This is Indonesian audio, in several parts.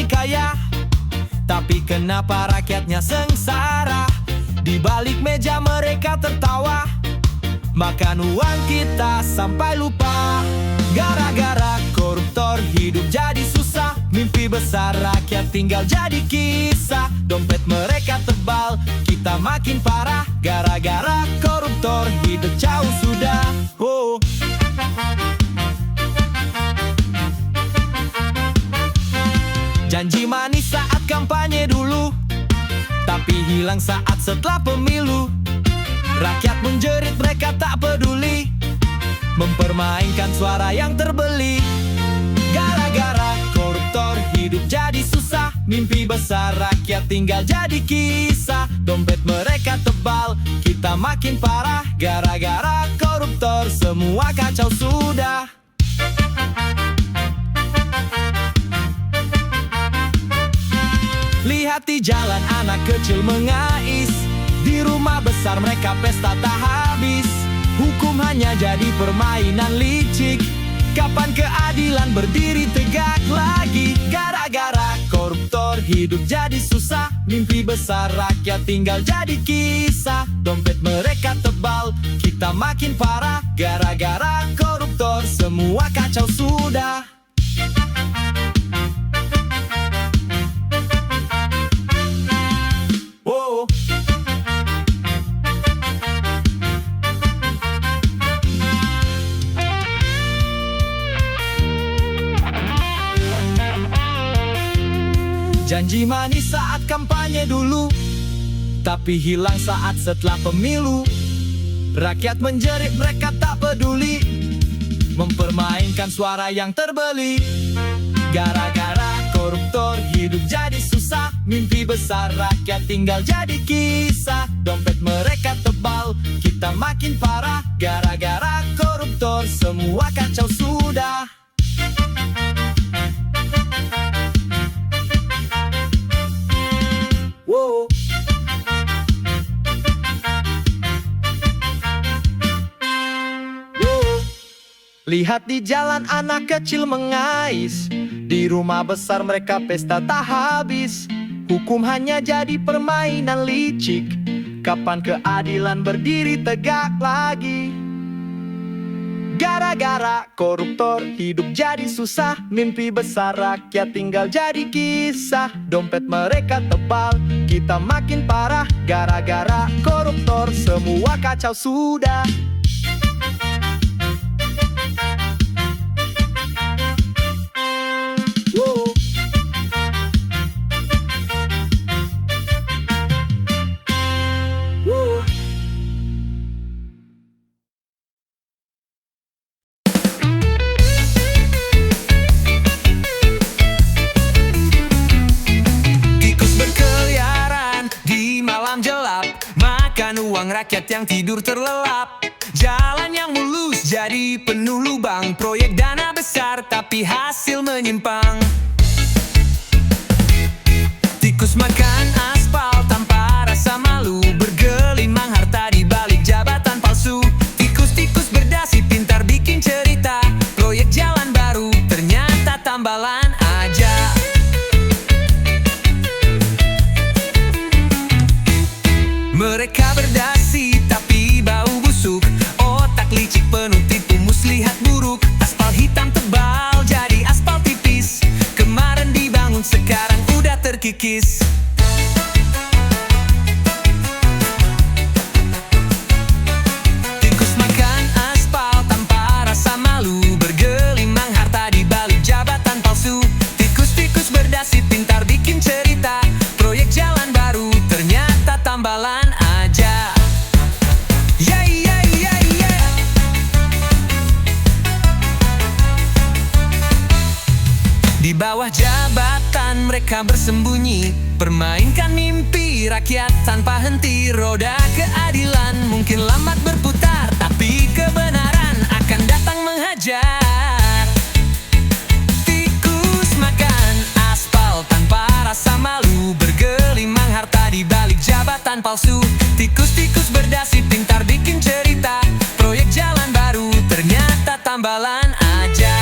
kaya, tapi kenapa rakyatnya sengsara? Di balik meja mereka tertawa, makan uang kita sampai lupa. Gara-gara koruptor hidup jadi susah, mimpi besar rakyat tinggal jadi kisah. Dompet mereka tebal, kita makin parah. Gara-gara koruptor hidup jauh sudah. Oh. Janji manis saat kampanye dulu, tapi hilang saat setelah pemilu. Rakyat menjerit, mereka tak peduli, mempermainkan suara yang terbeli. Gara-gara koruptor hidup jadi susah, mimpi besar rakyat tinggal jadi kisah. Dompet mereka tebal, kita makin parah. Gara-gara koruptor semua kacau sudah. Lihat di jalan anak kecil mengais, di rumah besar mereka pesta tak habis. Hukum hanya jadi permainan licik, kapan keadilan berdiri tegak lagi? Gara-gara koruptor hidup jadi susah, mimpi besar rakyat tinggal jadi kisah. Dompet mereka tebal, kita makin parah. Gara-gara koruptor semua kacau sudah. Janji manis saat kampanye dulu, tapi hilang saat setelah pemilu. Rakyat menjerit, mereka tak peduli, mempermainkan suara yang terbeli. Gara-gara koruptor hidup jadi susah, mimpi besar rakyat tinggal jadi kisah. Dompet mereka tebal, kita makin parah. Gara-gara koruptor semua kacau sudah. Wow. Lihat di jalan anak kecil mengais, di rumah besar mereka pesta tak habis. Hukum hanya jadi permainan licik, kapan keadilan berdiri tegak lagi? Gara-gara koruptor hidup jadi susah, mimpi besar rakyat tinggal jadi kisah. Dompet mereka tebal, kita makin parah. Gara-gara koruptor semua kacau sudah. Uang rakyat yang tidur terlelap, jalan yang mulus jadi penuh lubang. Proyek dana besar tapi hasil menyimpang. Tikus makan aspal tanpa rasa malu, bergelimang harta di balik jabatan palsu. Tikus-tikus berdasi pintar bikin cerita, proyek jalan baru ternyata tambalan aja. Mereka berdasi tapi bau busuk, otak licik penuh tipu muslihat buruk. Aspal hitam tebal jadi aspal tipis, kemarin dibangun sekarang udah terkikis. Tikus makan aspal tanpa rasa malu, bergelimang harta di balik jabatan palsu. Tikus-tikus berdasi pintar bikin cerita, proyek jalan baru ternyata tambalan aja. Yeah, yeah, yeah, yeah. Di bawah jabatan mereka bersembunyi, permainkan mimpi rakyat tanpa henti. Roda keadilan mungkin lambat berputar, tapi kebenaran akan datang menghajar. Tikus makan aspal tanpa rasa malu, bergelimang harta di balik jabatan palsu. Tikus-tikus berdasi pintar bikin cerita, proyek jalan baru ternyata tambalan aja.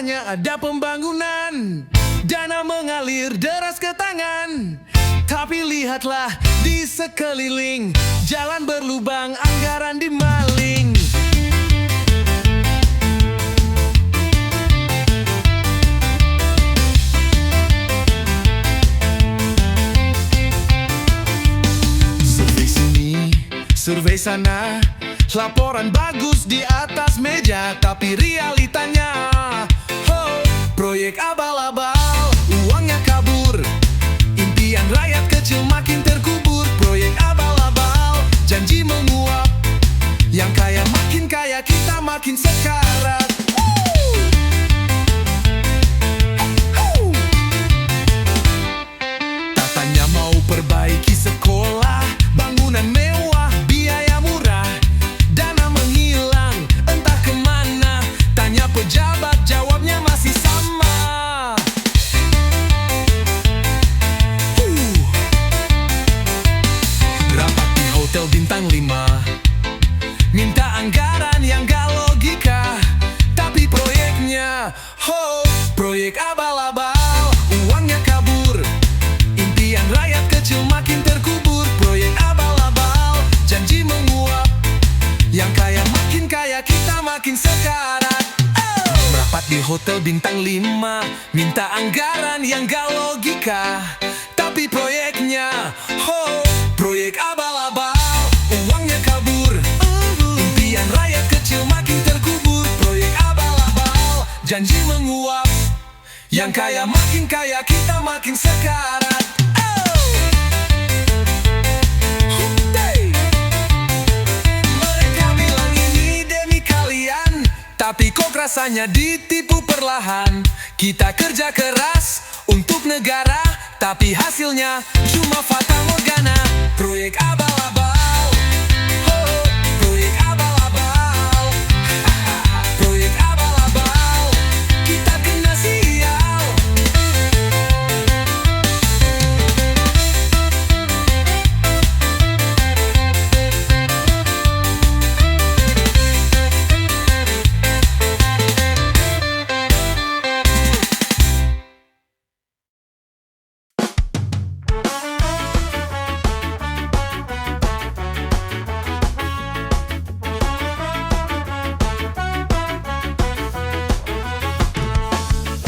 Katanya ada pembangunan, dana mengalir deras ke tangan. Tapi lihatlah di sekeliling, jalan berlubang, anggaran dimaling. Survei sini, survei sana, laporan bagus di atas meja, tapi realitanya proyek abal-abal, uangnya kabur, impian rakyat kecil makin terkubur. Proyek abal-abal, janji menguap, yang kaya makin kaya, kita makin sekarat. Katanya mau perbaiki sekolah, bangunan mewah, biaya murah, dana menghilang, entah kemana. Tanya pejabat, jawabnya masih sama. Rapat di hotel bintang 5, minta anggaran yang gak logika, tapi proyeknya proyek abal-abal, uangnya kabur, impian rakyat kecil makin terkubur. Proyek abal-abal, janji menguap, yang kaya makin kaya, kita makin sekarat. Merapat di hotel bintang 5, minta anggaran yang gak logika, tapi proyeknya proyek abal-abal, uangnya kabur, impian rakyat kecil makin terkubur. Proyek abal-abal, janji menguap, yang kaya makin kaya, kita makin sekarat. Mereka bilang ini demi kalian, tapi kok rasanya ditipu perlahan. Kita kerja keras untuk negara, tapi hasilnya cuma fata morgana. Proyek abal-abal, proyek abal-abal, proyek abal-abal, kita kena sial.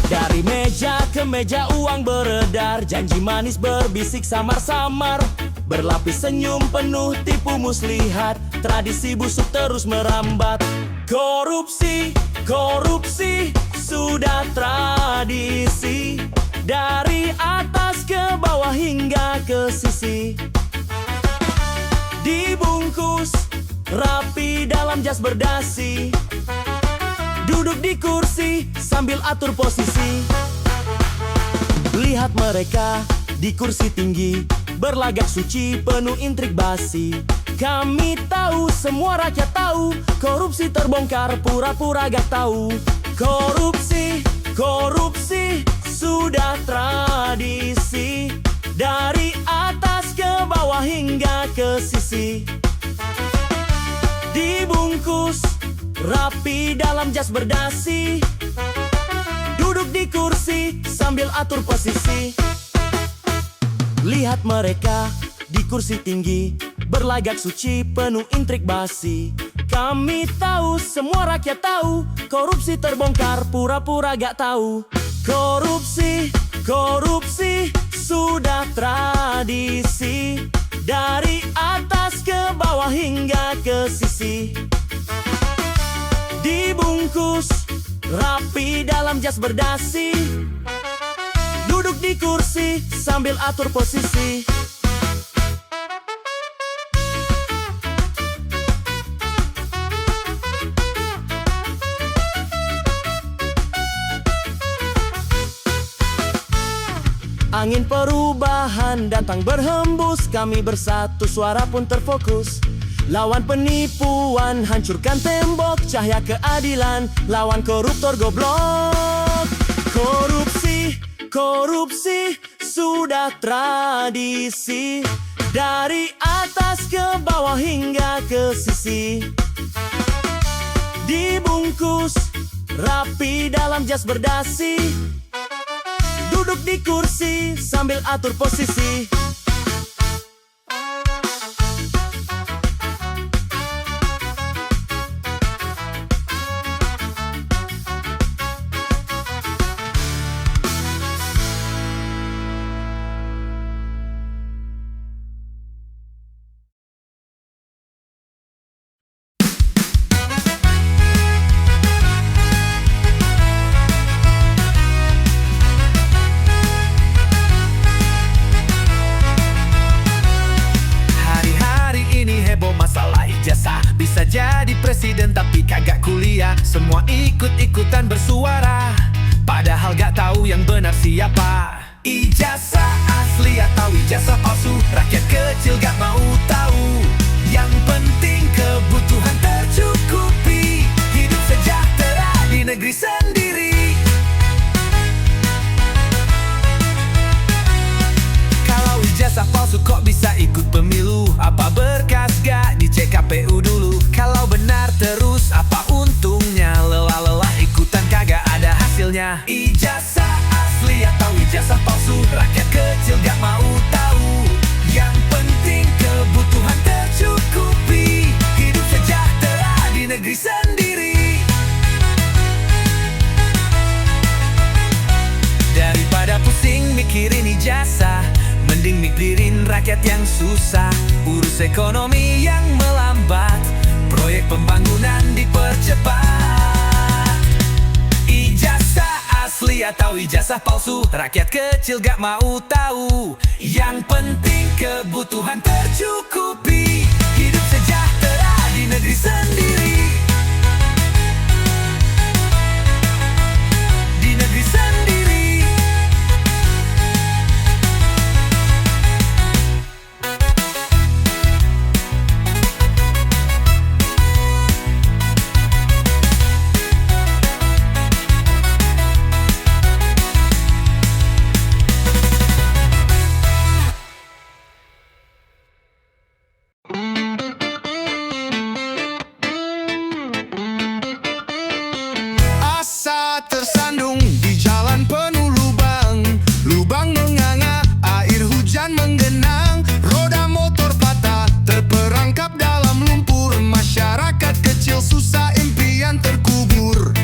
Dari meja ke meja uang beredar, janji manis berbisik samar-samar, berlapis senyum penuh tipu muslihat, tradisi busuk terus merambat. Korupsi, korupsi, sudah tradisi, dari atas ke bawah hingga ke sisi. Dibungkus rapi dalam jas berdasi, duduk di kursi sambil atur posisi. Lihat mereka di kursi tinggi, berlagak suci penuh intrik basi. Kami tahu, semua rakyat tahu, korupsi terbongkar pura-pura gak tahu. Korupsi, korupsi, sudah tradisi, dari atas ke bawah hingga ke sisi. Dibungkus rapi dalam jas berdasi, duduk di kursi sambil atur posisi. Lihat mereka di kursi tinggi, berlagak suci penuh intrik basi. Kami tahu, semua rakyat tahu, korupsi terbongkar pura-pura gak tahu. Korupsi, korupsi, sudah tradisi, dari atas ke bawah hingga ke sisi. Dibungkus rapi dalam jas berdasi, duduk di kursi sambil atur posisi. Angin perubahan datang berhembus, kami bersatu, suara pun terfokus. Lawan penipuan, hancurkan tembok, cahaya keadilan, lawan koruptor goblok. Korupsi, korupsi, sudah tradisi, dari atas ke bawah hingga ke sisi. Dibungkus rapi dalam jas berdasi, duduk di kursi sambil atur posisi. Bisa jadi presiden tapi kagak kuliah, semua ikut-ikutan bersuara, padahal gak tahu yang benar siapa. Ijazah asli atau ijazah palsu, rakyat kecil gak mau tahu. Yang penting kebutuhan tercukupi, hidup sejahtera di negeri sendiri. Kalau ijazah palsu kok bisa ikut pemilu? Apa berkas gak dicek KPU dulu? Kalau benar terus apa untungnya? Lelah-lelah ikutan kagak ada hasilnya. Ijazah asli atau ijazah palsu, rakyat kecil gak mau tahu. Yang penting kebutuhan tercukupi, hidup sejahtera di negeri sendiri. Daripada pusing mikirin ijazah, mending mikirin rakyat yang susah. Urus ekonomi yang melambat, proyek pembangunan dipercepat. Ijazah asli atau ijazah palsu, rakyat kecil gak mau tahu. Yang penting kebutuhan tercukupi, hidup sejahtera di negeri sendiri. Di negeri sendiri. Tersandung di jalan penuh lubang, lubang menganga, air hujan menggenang, roda motor patah, terperangkap dalam lumpur. Masyarakat kecil susah, impian terkubur.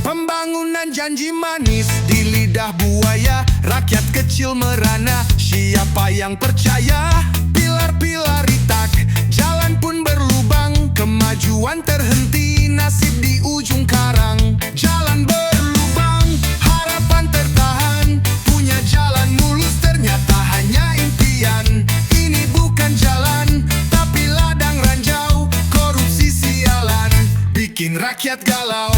Pembangunan janji manis di lidah buaya, rakyat kecil merana, siapa yang percaya? Pilar-pilar retak, jalan pun berlubang, kemajuan terhenti, nasib di ujung karang. Jalan berlubang, harapan tertahan, punya jalan mulus ternyata hanya impian. Ini bukan jalan, tapi ladang ranjau, korupsi sialan, bikin rakyat galau.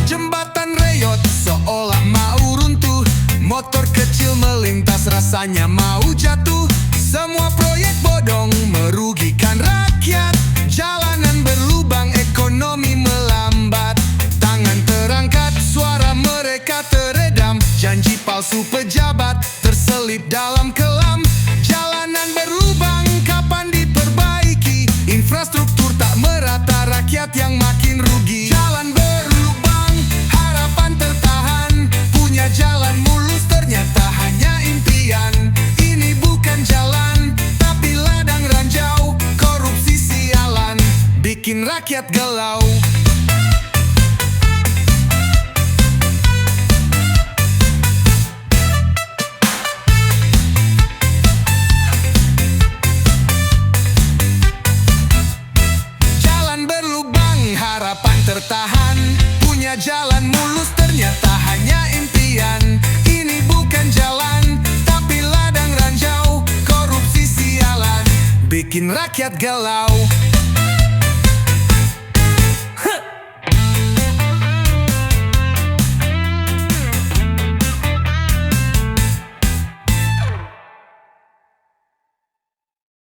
Jembatan reyot seolah mau runtuh, motor kecil melintas rasanya mau jatuh. Semua proyek bodong merugikan rakyat, jalanan berlubang, ekonomi melambat. Tangan terangkat, suara mereka teredam, janji palsu pejabat terselip dalam kelam. Jalanan berlubang, kapan diperbaiki? Infrastruktur tak merata, rakyat yang makin rugi. Jalan berlubang, harapan tertahan, punya jalan mulus ternyata hanya impian. Ini bukan jalan, tapi ladang ranjau, korupsi sialan, bikin rakyat galau. Jalan berlubang, harapan tertahan, punya jalan mulus ternyata hanya impian. Ini bukan jalan, tapi ladang ranjau, korupsi sialan, bikin rakyat galau.